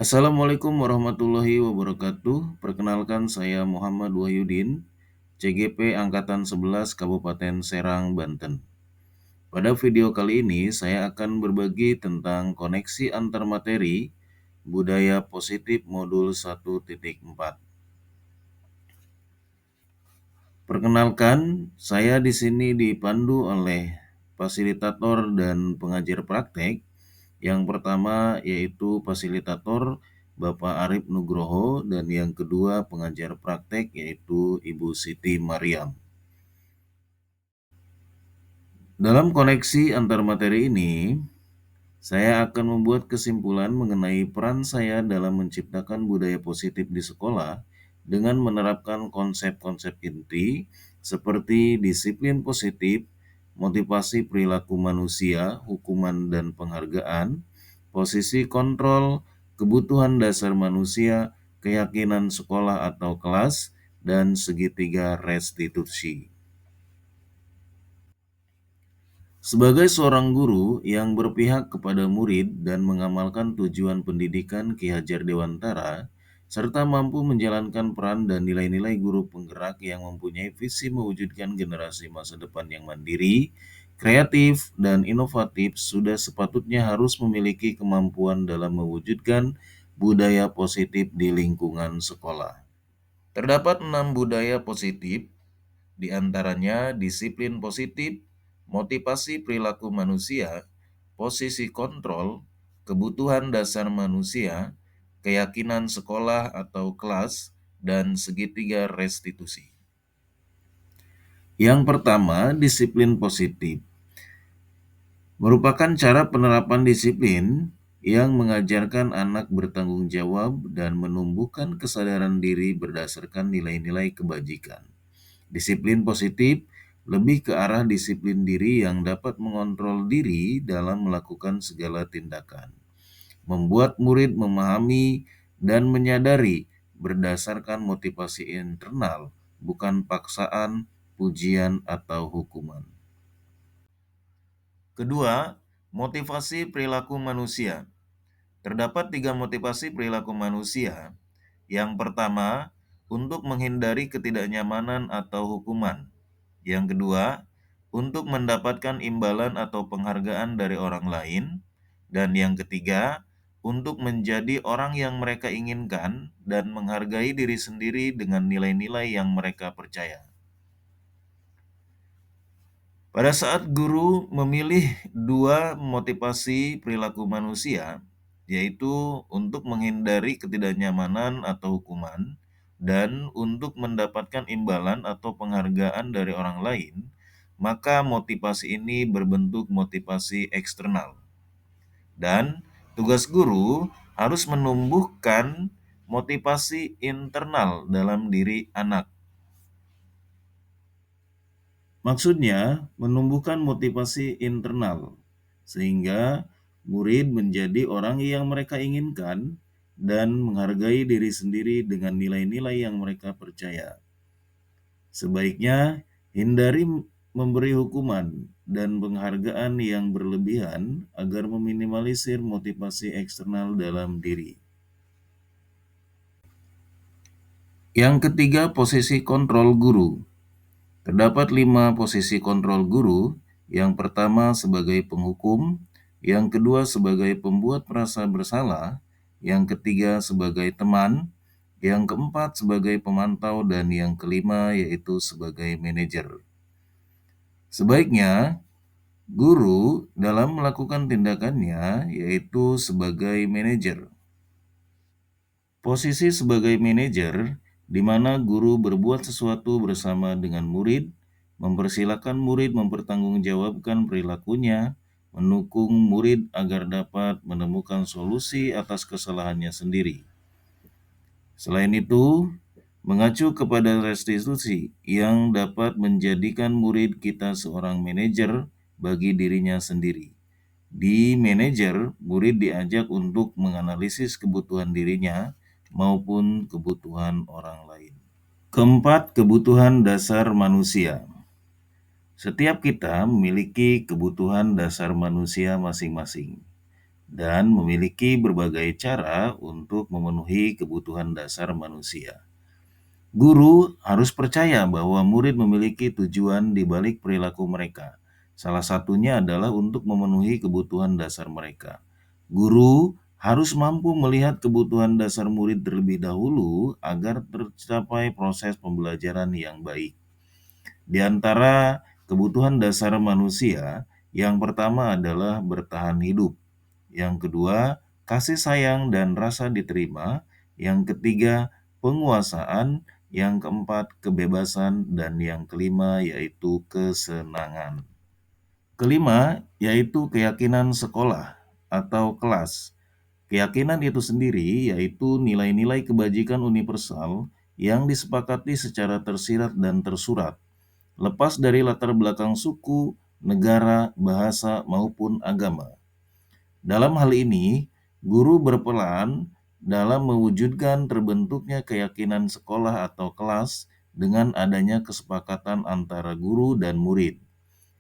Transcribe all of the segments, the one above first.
Assalamualaikum warahmatullahi wabarakatuh. Perkenalkan saya Muhammad Wahyudin, CGP Angkatan 11 Kabupaten Serang, Banten. Pada video kali ini saya akan berbagi tentang koneksi antar materi budaya positif modul 1.4. Perkenalkan, saya di sini dipandu oleh fasilitator dan pengajar praktek. Yang pertama yaitu fasilitator Bapak Arif Nugroho dan yang kedua pengajar praktek yaitu Ibu Siti Mariam. Dalam koneksi antar materi ini, saya akan membuat kesimpulan mengenai peran saya dalam menciptakan budaya positif di sekolah dengan menerapkan konsep-konsep inti seperti disiplin positif, motivasi perilaku manusia, hukuman dan penghargaan, posisi kontrol, kebutuhan dasar manusia, keyakinan sekolah atau kelas, dan segitiga restitusi. Sebagai seorang guru yang berpihak kepada murid dan mengamalkan tujuan pendidikan Ki Hajar Dewantara, serta mampu menjalankan peran dan nilai-nilai guru penggerak yang mempunyai visi mewujudkan generasi masa depan yang mandiri, kreatif, dan inovatif, sudah sepatutnya harus memiliki kemampuan dalam mewujudkan budaya positif di lingkungan sekolah. Terdapat 6 budaya positif, di antaranya disiplin positif, motivasi perilaku manusia, posisi kontrol, kebutuhan dasar manusia, keyakinan sekolah atau kelas, dan segitiga restitusi. Yang pertama, disiplin positif merupakan cara penerapan disiplin yang mengajarkan anak bertanggung jawab dan menumbuhkan kesadaran diri berdasarkan nilai-nilai kebajikan. Disiplin positif lebih ke arah disiplin diri yang dapat mengontrol diri dalam melakukan segala tindakan, membuat murid memahami dan menyadari berdasarkan motivasi internal, bukan paksaan, pujian, atau hukuman. Kedua, motivasi perilaku manusia. Terdapat 3 motivasi perilaku manusia. Yang pertama, untuk menghindari ketidaknyamanan atau hukuman. Yang kedua, untuk mendapatkan imbalan atau penghargaan dari orang lain. Dan yang ketiga, untuk menjadi orang yang mereka inginkan dan menghargai diri sendiri dengan nilai-nilai yang mereka percaya. Pada saat guru memilih 2 motivasi perilaku manusia, yaitu untuk menghindari ketidaknyamanan atau hukuman, dan untuk mendapatkan imbalan atau penghargaan dari orang lain, maka motivasi ini berbentuk motivasi eksternal. Dan tugas guru harus menumbuhkan motivasi internal dalam diri anak. Maksudnya, menumbuhkan motivasi internal, sehingga murid menjadi orang yang mereka inginkan dan menghargai diri sendiri dengan nilai-nilai yang mereka percaya. Sebaiknya, hindari memberi hukuman dan penghargaan yang berlebihan agar meminimalisir motivasi eksternal dalam diri. Yang ketiga, posisi kontrol guru. Terdapat 5 posisi kontrol guru, yang pertama sebagai penghukum, yang kedua sebagai pembuat merasa bersalah, yang ketiga sebagai teman, yang keempat sebagai pemantau, dan yang kelima yaitu sebagai manajer. Sebaiknya, guru dalam melakukan tindakannya yaitu sebagai manajer. Posisi sebagai manajer di mana guru berbuat sesuatu bersama dengan murid, mempersilahkan murid mempertanggungjawabkan perilakunya, mendukung murid agar dapat menemukan solusi atas kesalahannya sendiri. Selain itu, mengacu kepada restitusi yang dapat menjadikan murid kita seorang manajer bagi dirinya sendiri. Di manajer, murid diajak untuk menganalisis kebutuhan dirinya maupun kebutuhan orang lain. Keempat, kebutuhan dasar manusia. Setiap kita memiliki kebutuhan dasar manusia masing-masing. dan memiliki berbagai cara untuk memenuhi kebutuhan dasar manusia. Guru harus percaya bahwa murid memiliki tujuan di balik perilaku mereka. Salah satunya adalah untuk memenuhi kebutuhan dasar mereka. Guru harus mampu melihat kebutuhan dasar murid terlebih dahulu agar tercapai proses pembelajaran yang baik. Di antara kebutuhan dasar manusia, yang pertama adalah bertahan hidup. Yang kedua, kasih sayang dan rasa diterima. Yang ketiga, penguasaan. Yang keempat, kebebasan. Dan yang kelima, yaitu kesenangan. Kelima, yaitu keyakinan sekolah atau kelas. Keyakinan itu sendiri yaitu nilai-nilai kebajikan universal yang disepakati secara tersirat dan tersurat, lepas dari latar belakang suku, negara, bahasa, maupun agama. Dalam hal ini, guru berperan dalam mewujudkan terbentuknya keyakinan sekolah atau kelas dengan adanya kesepakatan antara guru dan murid.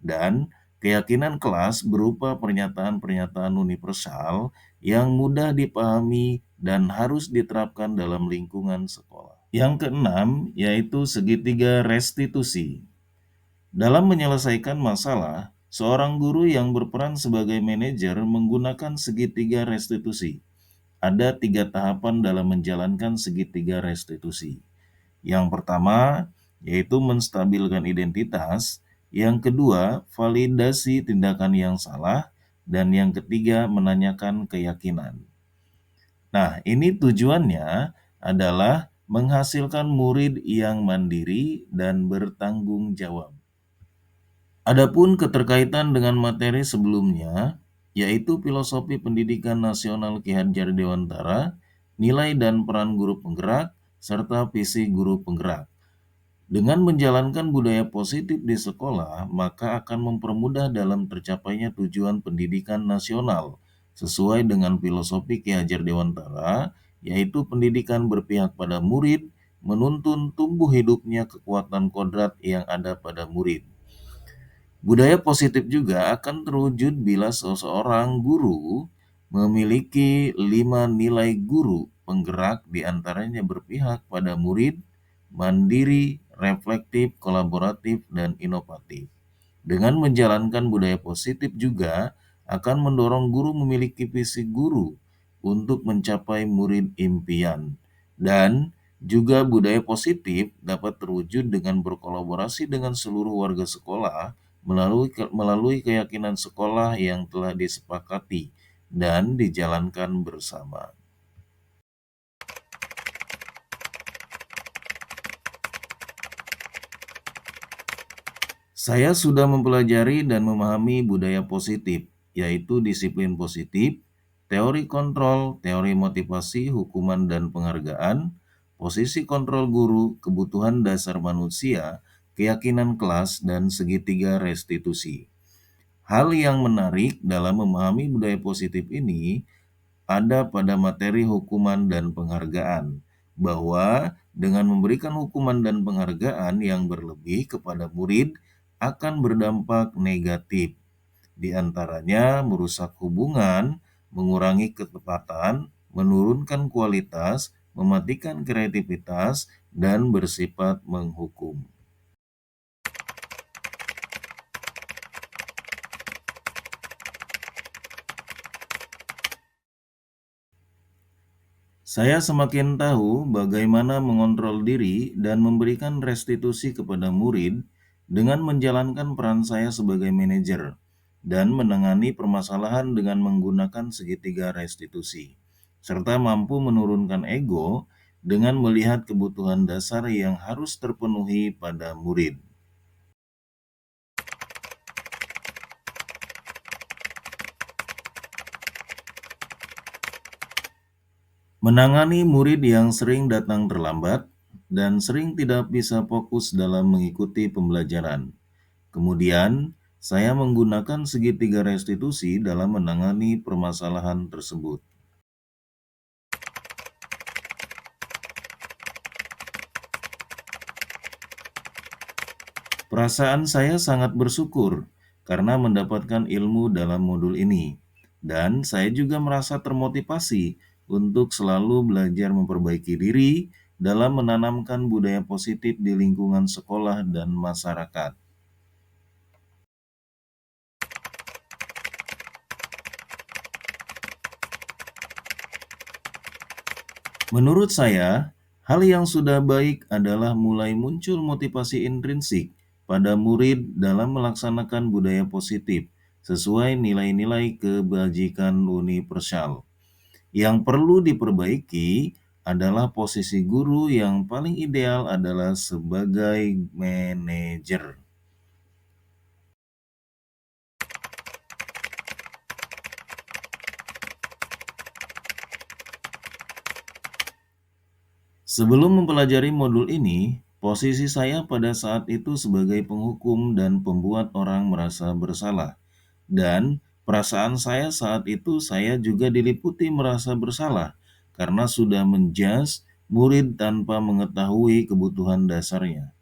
Dan keyakinan kelas berupa pernyataan-pernyataan universal yang mudah dipahami dan harus diterapkan dalam lingkungan sekolah. Yang keenam, yaitu segitiga restitusi. Dalam menyelesaikan masalah, seorang guru yang berperan sebagai manajer menggunakan segitiga restitusi. Ada 3 tahapan dalam menjalankan segitiga restitusi. Yang pertama, yaitu menstabilkan identitas. Yang kedua, validasi tindakan yang salah. Dan yang ketiga, menanyakan keyakinan. Nah, ini tujuannya adalah menghasilkan murid yang mandiri dan bertanggung jawab. Adapun keterkaitan dengan materi sebelumnya, yaitu filosofi pendidikan nasional Ki Hajar Dewantara, nilai dan peran guru penggerak, serta visi guru penggerak. Dengan menjalankan budaya positif di sekolah, maka akan mempermudah dalam tercapainya tujuan pendidikan nasional sesuai dengan filosofi Ki Hajar Dewantara, yaitu pendidikan berpihak pada murid, menuntun tumbuh hidupnya kekuatan kodrat yang ada pada murid. Budaya positif juga akan terwujud bila seseorang guru memiliki 5 nilai guru penggerak, diantaranya berpihak pada murid, mandiri, reflektif, kolaboratif, dan inovatif. Dengan menjalankan budaya positif juga akan mendorong guru memiliki visi guru untuk mencapai murid impian. Dan juga budaya positif dapat terwujud dengan berkolaborasi dengan seluruh warga sekolah melalui keyakinan sekolah yang telah disepakati dan dijalankan bersama. Saya sudah mempelajari dan memahami budaya positif, yaitu disiplin positif, teori kontrol, teori motivasi, hukuman dan penghargaan, posisi kontrol guru, kebutuhan dasar manusia, keyakinan kelas, dan segitiga restitusi. Hal yang menarik dalam memahami budaya positif ini ada pada materi hukuman dan penghargaan, bahwa dengan memberikan hukuman dan penghargaan yang berlebih kepada murid akan berdampak negatif, di antaranya merusak hubungan, mengurangi ketepatan, menurunkan kualitas, mematikan kreativitas, dan bersifat menghukum. Saya semakin tahu bagaimana mengontrol diri dan memberikan restitusi kepada murid dengan menjalankan peran saya sebagai manajer dan menangani permasalahan dengan menggunakan segitiga restitusi, serta mampu menurunkan ego dengan melihat kebutuhan dasar yang harus terpenuhi pada murid. Menangani murid yang sering datang terlambat dan sering tidak bisa fokus dalam mengikuti pembelajaran. Kemudian, saya menggunakan segitiga restitusi dalam menangani permasalahan tersebut. Perasaan saya sangat bersyukur karena mendapatkan ilmu dalam modul ini. Dan saya juga merasa termotivasi untuk selalu belajar memperbaiki diri dalam menanamkan budaya positif di lingkungan sekolah dan masyarakat. Menurut saya, hal yang sudah baik adalah mulai muncul motivasi intrinsik pada murid dalam melaksanakan budaya positif sesuai nilai-nilai kebajikan universal. Yang perlu diperbaiki adalah posisi guru yang paling ideal adalah sebagai manajer. Sebelum mempelajari modul ini, posisi saya pada saat itu sebagai penghukum dan pembuat orang merasa bersalah. Dan perasaan saya saat itu saya juga diliputi merasa bersalah karena sudah menjas murid tanpa mengetahui kebutuhan dasarnya.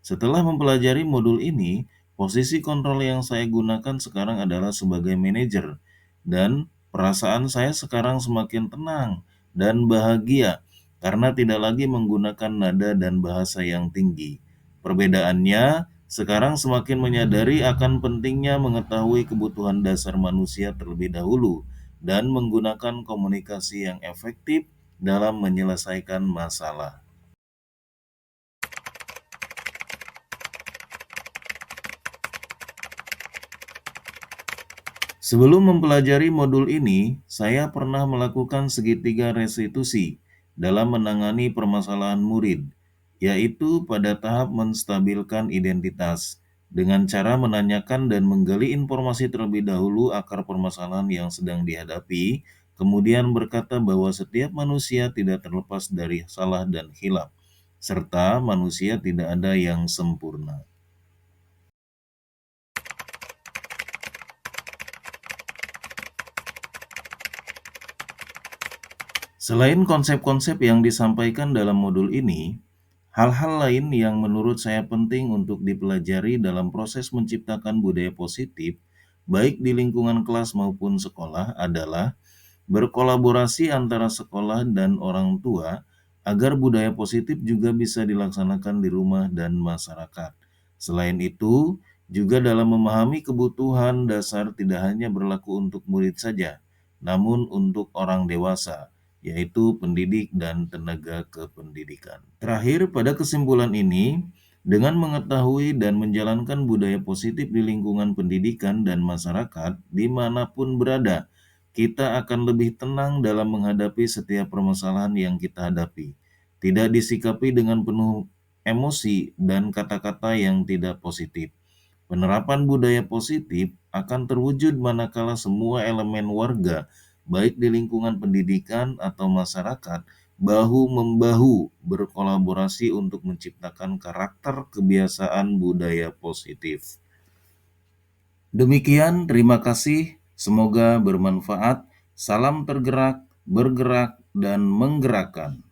Setelah mempelajari modul ini, posisi kontrol yang saya gunakan sekarang adalah sebagai manajer, dan perasaan saya sekarang semakin tenang dan bahagia karena tidak lagi menggunakan nada dan bahasa yang tinggi. Perbedaannya, sekarang semakin menyadari akan pentingnya mengetahui kebutuhan dasar manusia terlebih dahulu dan menggunakan komunikasi yang efektif dalam menyelesaikan masalah. Sebelum mempelajari modul ini, saya pernah melakukan segitiga restitusi dalam menangani permasalahan murid, yaitu pada tahap menstabilkan identitas, dengan cara menanyakan dan menggali informasi terlebih dahulu akar permasalahan yang sedang dihadapi, kemudian berkata bahwa setiap manusia tidak terlepas dari salah dan hilaf, serta manusia tidak ada yang sempurna. Selain konsep-konsep yang disampaikan dalam modul ini, hal-hal lain yang menurut saya penting untuk dipelajari dalam proses menciptakan budaya positif, baik di lingkungan kelas maupun sekolah, adalah berkolaborasi antara sekolah dan orang tua agar budaya positif juga bisa dilaksanakan di rumah dan masyarakat. Selain itu, juga dalam memahami kebutuhan dasar tidak hanya berlaku untuk murid saja, namun untuk orang dewasa, yaitu pendidik dan tenaga kependidikan. Terakhir, pada kesimpulan ini, dengan mengetahui dan menjalankan budaya positif di lingkungan pendidikan dan masyarakat dimanapun berada, kita akan lebih tenang dalam menghadapi setiap permasalahan yang kita hadapi. Tidak disikapi dengan penuh emosi dan kata-kata yang tidak positif. Penerapan budaya positif akan terwujud manakala semua elemen warga, baik di lingkungan pendidikan atau masyarakat, bahu-membahu berkolaborasi untuk menciptakan karakter kebiasaan budaya positif. Demikian, terima kasih. Semoga bermanfaat. Salam tergerak, bergerak, dan menggerakkan.